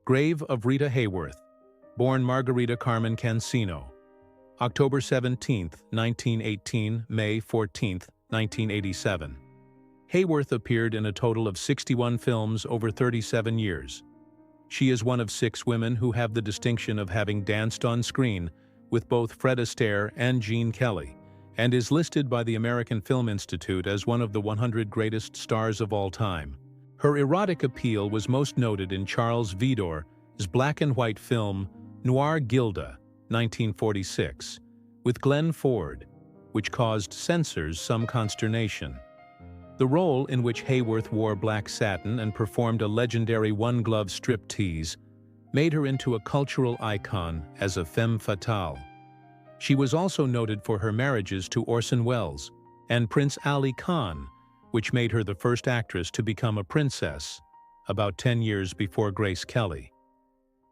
Grave of Rita Hayworth, born Margarita Carmen Cancino, October 17, 1918, May 14, 1987. Hayworth appeared in a total of 61 films over 37 years. She is one of 6 women who have the distinction of having danced on screen with both Fred Astaire and Gene Kelly, and is listed by the American Film Institute as one of the 100 greatest stars of all time. Her erotic appeal was most noted in Charles Vidor's black-and-white film Noir Gilda, 1946, with Glenn Ford, which caused censors some consternation. The role, in which Hayworth wore black satin and performed a legendary one-glove striptease, made her into a cultural icon as a femme fatale. She was also noted for her marriages to Orson Welles and Prince Ali Khan, which made her the first actress to become a princess, about 10 years before Grace Kelly.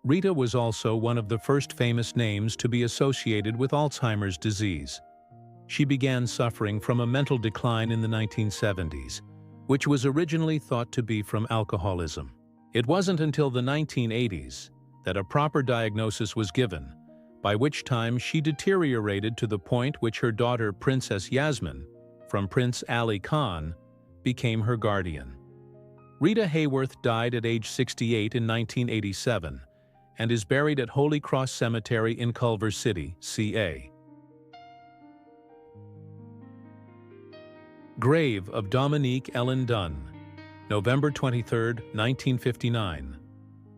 Rita was also one of the first famous names to be associated with Alzheimer's disease. She began suffering from a mental decline in the 1970s, which was originally thought to be from alcoholism. It wasn't until the 1980s that a proper diagnosis was given, by which time she deteriorated to the point which her daughter Princess Yasmin, from Prince Ali Khan, became her guardian. Rita Hayworth died at age 68 in 1987 and is buried at Holy Cross Cemetery in Culver City, CA. Grave of Dominique Ellen Dunne, November 23, 1959,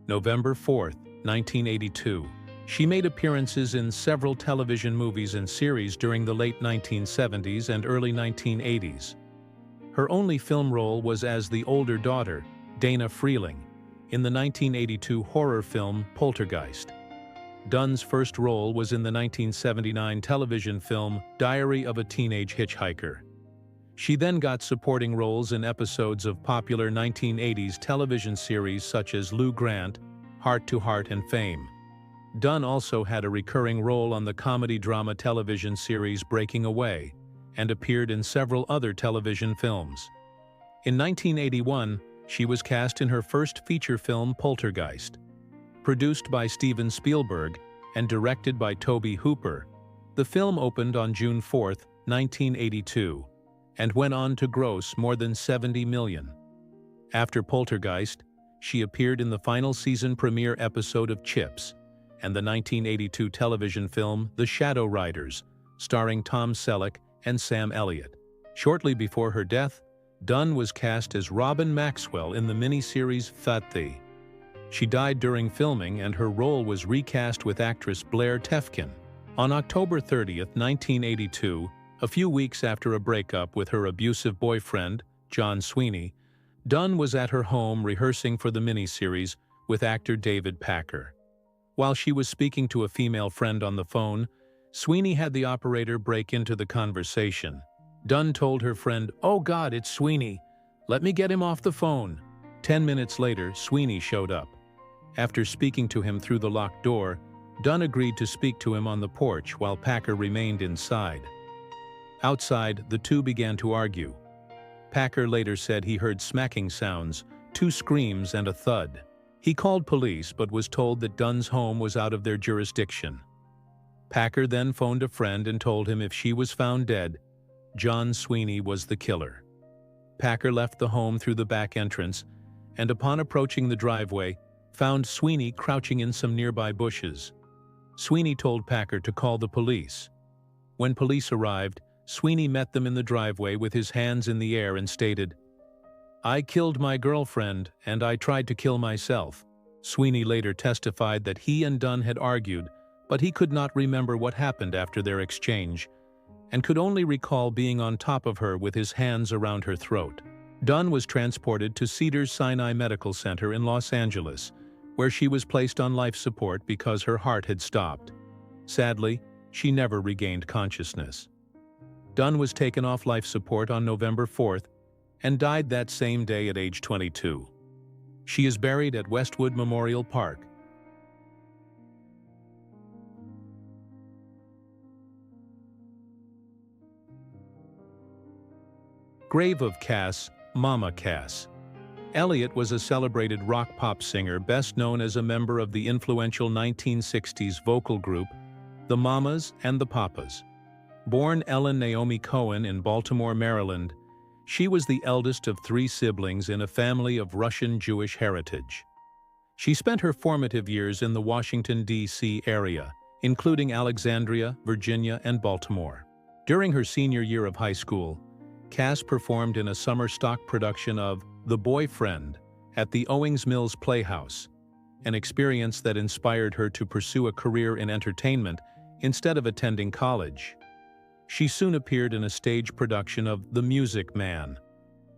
November 4, 1982. She made appearances in several television movies and series during the late 1970s and early 1980s. Her only film role was as the older daughter, Dana Freeling, in the 1982 horror film Poltergeist. Dunne's first role was in the 1979 television film Diary of a Teenage Hitchhiker. She then got supporting roles in episodes of popular 1980s television series such as Lou Grant, Heart to Heart, and Fame. Dunne also had a recurring role on the comedy-drama television series Breaking Away, and appeared in several other television films. In 1981, she was cast in her first feature film Poltergeist. Produced by Steven Spielberg and directed by Tobe Hooper, the film opened on June 4, 1982, and went on to gross more than $70 million. After Poltergeist, she appeared in the final season premiere episode of Chips and the 1982 television film The Shadow Riders, starring Tom Selleck and Sam Elliott. Shortly before her death, Dunne was cast as Robin Maxwell in the miniseries Fathe. She died during filming, and her role was recast with actress Blair Tefkin. On October 30, 1982, a few weeks after a breakup with her abusive boyfriend, John Sweeney, Dunne was at her home rehearsing for the miniseries with actor David Packer. While she was speaking to a female friend on the phone, Sweeney had the operator break into the conversation. Dunne told her friend, "Oh God, it's Sweeney. Let me get him off the phone." 10 minutes later, Sweeney showed up. After speaking to him through the locked door, Dunne agreed to speak to him on the porch while Packer remained inside. Outside, the two began to argue. Packer later said he heard smacking sounds, 2 screams, and a thud. He called police but was told that Dunne's home was out of their jurisdiction. Packer then phoned a friend and told him if she was found dead, John Sweeney was the killer. Packer left the home through the back entrance and, upon approaching the driveway, found Sweeney crouching in some nearby bushes. Sweeney told Packer to call the police. When police arrived, Sweeney met them in the driveway with his hands in the air and stated, "I killed my girlfriend and I tried to kill myself." Sweeney later testified that he and Dunne had argued, but he could not remember what happened after their exchange, and could only recall being on top of her with his hands around her throat. Dunne was transported to Cedars-Sinai Medical Center in Los Angeles, where she was placed on life support because her heart had stopped. Sadly, she never regained consciousness. Dunne was taken off life support on November 4th and died that same day at age 22. She is buried at Westwood Memorial Park. Grave of Cass, Mama Cass, Elliot was a celebrated rock-pop singer best known as a member of the influential 1960s vocal group, the Mamas and the Papas. Born Ellen Naomi Cohen in Baltimore, Maryland, she was the eldest of 3 siblings in a family of Russian Jewish heritage. She spent her formative years in the Washington, D.C. area, including Alexandria, Virginia, and Baltimore. During her senior year of high school, Cass performed in a summer stock production of The Boyfriend at the Owings Mills Playhouse, an experience that inspired her to pursue a career in entertainment instead of attending college. She soon appeared in a stage production of The Music Man,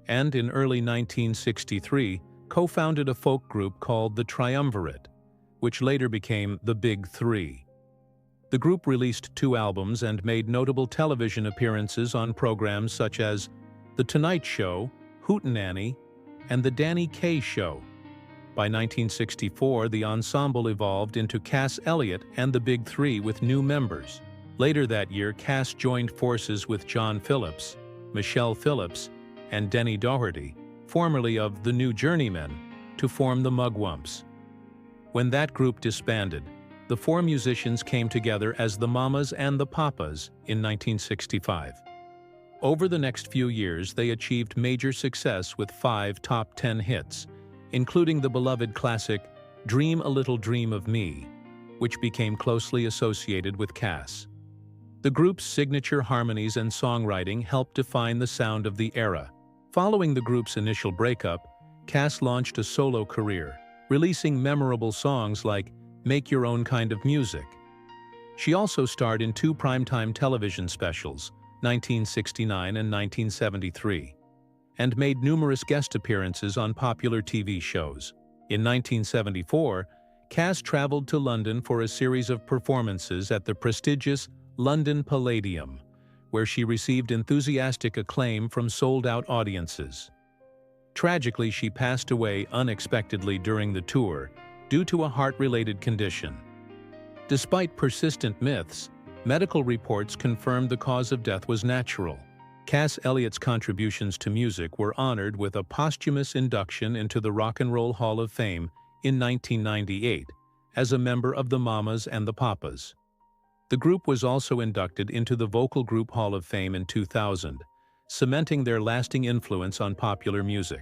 and in early 1963 co-founded a folk group called The Triumvirate, which later became The Big Three. The group released 2 albums and made notable television appearances on programs such as The Tonight Show, Hootenanny, and The Danny Kaye Show. By 1964, the ensemble evolved into Cass Elliot and the Big Three with new members. Later that year, Cass joined forces with John Phillips, Michelle Phillips, and Denny Doherty, formerly of The New Journeymen, to form the Mugwumps. When that group disbanded, the 4 musicians came together as the Mamas and the Papas in 1965. Over the next few years, they achieved major success with 5 top 10 hits, including the beloved classic Dream a Little Dream of Me, which became closely associated with Cass. The group's signature harmonies and songwriting helped define the sound of the era. Following the group's initial breakup, Cass launched a solo career, releasing memorable songs like Make Your Own Kind of Music. She also starred in 2 primetime television specials, 1969 and 1973, and made numerous guest appearances on popular TV shows. In 1974, Cass traveled to London for a series of performances at the prestigious London Palladium, where she received enthusiastic acclaim from sold-out audiences. Tragically, she passed away unexpectedly during the tour due to a heart-related condition. Despite persistent myths, medical reports confirmed the cause of death was natural. Cass Elliot's contributions to music were honored with a posthumous induction into the Rock and Roll Hall of Fame in 1998 as a member of the Mamas and the Papas. The group was also inducted into the Vocal Group Hall of Fame in 2000, cementing their lasting influence on popular music.